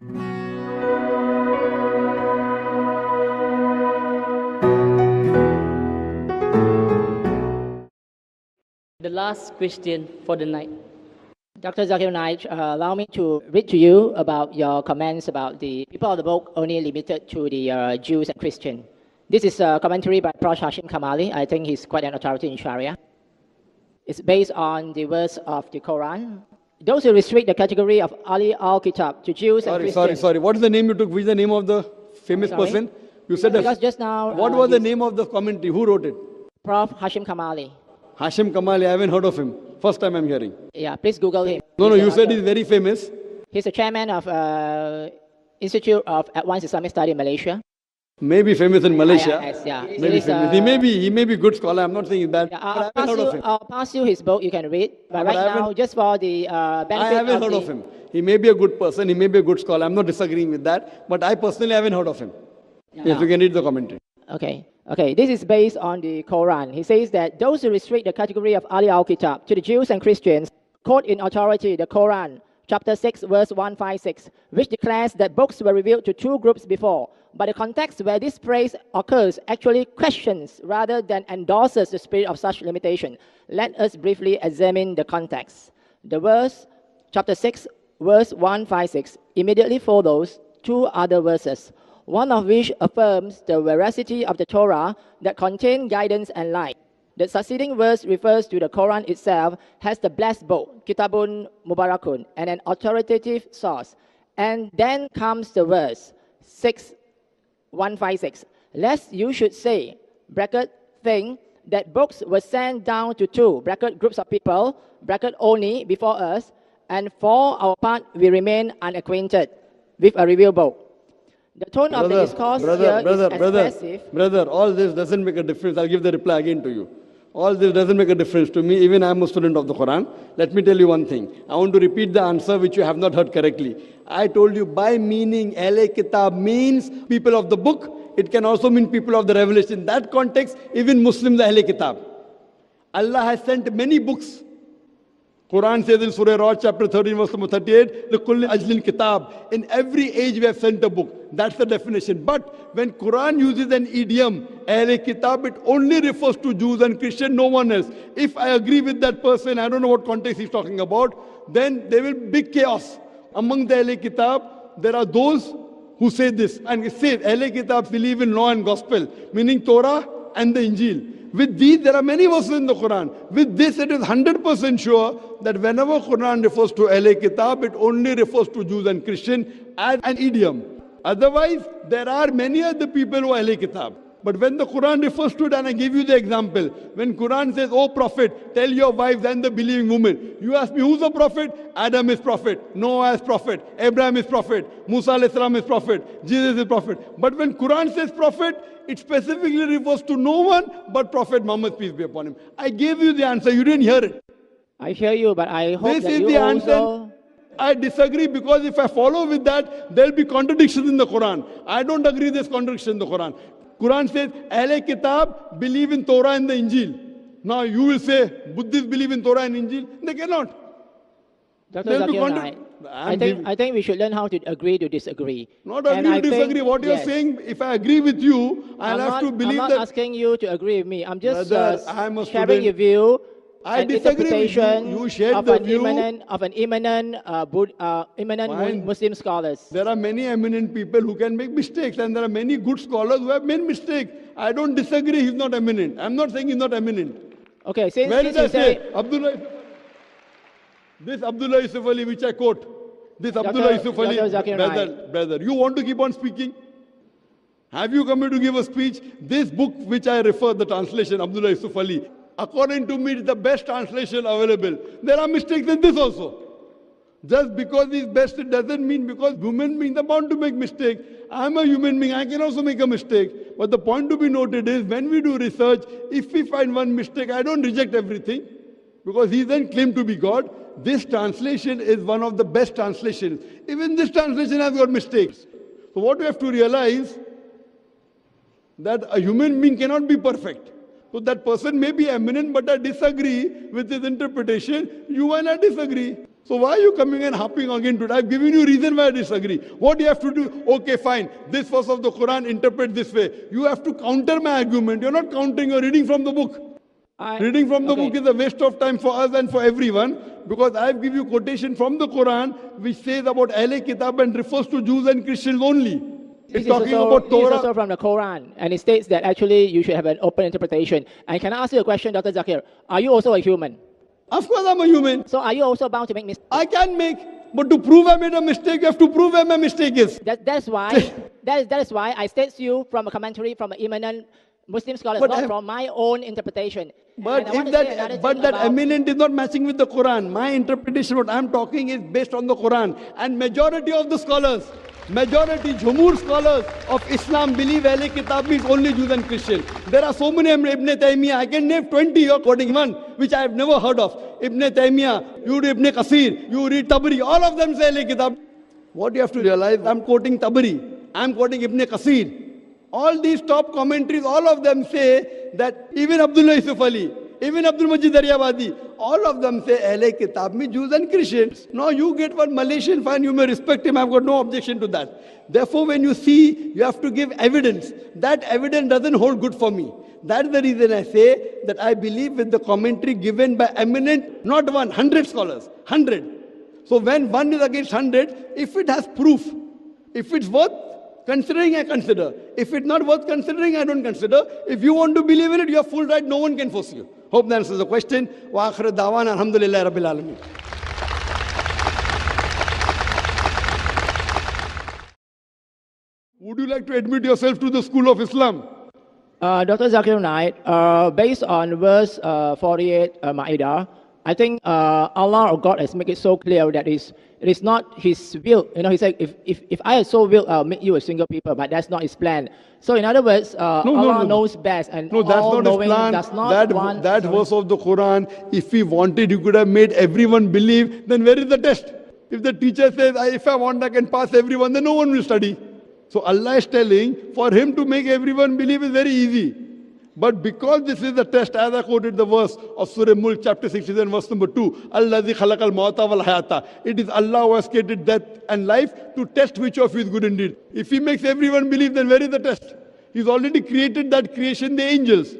The last question for the night. Dr. Zakir Naik, allow me to read to you about your comments about the people of the book only limited to the Jews and Christians. This is a commentary by Prof. Hashim Kamali. I think he's quite an authority in Sharia. It's based on the verse of the Quran. Those who restrict the category of Ali al-Kitab to Jews and Christians. Sorry. What is the name you took? Which is the name of the famous person? You said because just now. What was the name of the commentary? Who wrote it? Prof. Hashim Kamali. Hashim Kamali, I haven't heard of him. First time I'm hearing. Yeah, please Google him. No, you said he's very famous. He's the chairman of Institute of Advanced Islamic Study in Malaysia. Maybe famous in Malaysia. Yeah. Maybe famous. He may be good scholar. I'm not saying he's bad. Yeah, I'll pass you his book. You can read. But right now, just for the benefit I haven't heard of him. He may be a good person. He may be a good scholar. I'm not disagreeing with that. But I personally haven't heard of him. Yes, you can read the commentary. Okay, this is based on the Quran. He says that those who restrict the category of Ali al-Kitab to the Jews and Christians quote in authority the Quran, chapter 6, verse 156, which declares that books were revealed to two groups before, but the context where this phrase occurs actually questions rather than endorses the spirit of such limitation. Let us briefly examine the context. The verse, chapter 6, verse 156, immediately follows two other verses, one of which affirms the veracity of the Torah that contains guidance and light. The succeeding verse refers to the Quran itself as the blessed book, Kitabun Mubarakun, and an authoritative source. And then comes the verse 6:156. Lest you should say, bracket, think, that books were sent down to two, bracket, groups of people, bracket, only before us, and for our part we remain unacquainted with a revealed book. The tone of the discourse here is expressive. Brother, all this doesn't make a difference. I'll give the reply again to you. All this doesn't make a difference to me. Even I'm a student of the Quran. Let me tell you one thing. I want to repeat the answer which you have not heard correctly. I told you by meaning Ahle Kitab means people of the book. It can also mean people of the revelation. In that context, even Muslims are Ahle Kitab. Allah has sent many books. Quran says in Surah Ra'd, chapter 13, verse number 38, the Kulli Ajlin Kitab. In every age we have sent a book. That's the definition. But when Quran uses an idiom, Ahle Kitab, it only refers to Jews and Christians, no one else. If I agree with that person, I don't know what context he's talking about, then there will be big chaos. Among the Ahle Kitab, there are those who say this. And it says, Ahle Kitab believe in law and gospel, meaning Torah and the Injil. With these, there are many verses in the Quran. With this, it is 100% sure that whenever Quran refers to Ahle Kitab, it only refers to Jews and Christians as an idiom. Otherwise, there are many other people who are Ahle Kitab. But when the Quran refers to it, and I give you the example, when Quran says, "Oh Prophet, tell your wives and the believing women," you ask me, who's a prophet? Adam is prophet, Noah is prophet, Abraham is prophet, Musa alayhi salam is prophet, Jesus is prophet. But when Quran says prophet, it specifically refers to no one but Prophet Muhammad, peace be upon him. I gave you the answer, you didn't hear it. I hear you, but I hope this that is you the also... answer. I disagree, because if I follow with that, there will be contradictions in the Quran. I don't agree there's contradiction in the Quran. Quran says, Ahle Kitab believe in Torah and the Injil. Now you will say, Buddhists believe in Torah and Injil? They cannot. Dr. Zakir Naik, I think we should learn how to agree to disagree. Not agree to disagree. What you're saying, if I agree with you, I'll have to believe that... I'm not asking you to agree with me. I'm just Brother, sharing your view. I disagree with you. You shared the view of an eminent Muslim scholars. There are many eminent people who can make mistakes, and there are many good scholars who have made mistakes. I don't disagree he's not eminent. I'm not saying he's not eminent. Okay, since you say this Abdullah Yusuf Ali, which I quote, this Abdullah Yusuf Ali, brother, you want to keep on speaking? Have you come here to give a speech? This book which I refer, the translation, Abdullah Yusuf Ali, according to me, it's the best translation available. There are mistakes in this also. Just because it's best, it doesn't mean, because human beings are bound to make mistakes. I'm a human being, I can also make a mistake. But the point to be noted is, when we do research, if we find one mistake, I don't reject everything, because he then claimed to be God. This translation is one of the best translations. Even this translation has got mistakes. So what we have to realize, that a human being cannot be perfect. So that person may be eminent, but I disagree with his interpretation. You and I disagree. So why are you coming and harping again today? I've given you reason why I disagree. What do you have to do? Okay, fine. This verse of the Quran, interpret this way. You have to counter my argument. You're not countering, you're reading from the book. Reading from the book is a waste of time for us and for everyone, because I've given you quotation from the Quran which says about Ahle Kitab and refers to Jews and Christians only. It's talking about Torah. This is also from the Quran, and it states that actually you should have an open interpretation. And can I ask you a question, Dr. Zakir? Are you also a human? Of course I'm a human. So are you also bound to make mistakes? I can make, but to prove I made a mistake, you have to prove where my mistake is. That's why that is why I state to you from a commentary from an eminent Muslim scholar, not from my own interpretation. But that eminent is not matching with the Quran. My interpretation, what I'm talking, is based on the Quran. And majority of the scholars, Jumhur scholars of Islam believe Ahle Kitab means only Jews and Christians. There are so many Ibn Taymiyyah. I can name 20, you're quoting one, which I have never heard of. Ibn Taymiyyah, you read Ibn Kasir, you read Tabari, all of them say Ahle Kitab. What you have to realize, I'm quoting Tabari, I'm quoting Ibn Kasir. All these top commentaries, all of them say that even Abdullah Yusuf Ali, even Abdul Majid Daryabadi, all of them say Ahle Kitab means Jews and Christians. Now you get one Malaysian, fine, you may respect him, I've got no objection to that. Therefore, when you see, you have to give evidence. That evidence doesn't hold good for me. That's the reason I say that I believe with the commentary given by eminent, not 100 scholars, 100. So when one is against 100, if it has proof, if it's worth considering, I consider. If it's not worth considering, I don't consider. If you want to believe in it, you have full right, no one can force you. Hope that answers the question. Wa akhir da'wan alhamdulillah rabbil alameen. Would you like to admit yourself to the school of Islam? Dr. Zakir Naik, based on verse 48 Ma'idah, I think Allah or God has made it so clear that it is not His will. You know, He said, if I had so will, I'll make you a single people, but that's not His plan. So in other words, Allah knows best, and no, that's not His plan. Does not that verse of the Quran, if He wanted, He could have made everyone believe. Then where is the test? If the teacher says, if I want, I can pass everyone, then no one will study. So Allah is telling, for Him to make everyone believe is very easy. But because this is the test, as I quoted the verse of Surah Mulk, chapter 67, verse number 2, Allazi khalaqal mawta wal hayata. It is Allah who has created death and life to test which of you is good indeed. If He makes everyone believe, then where is the test? He's already created that creation, the angels.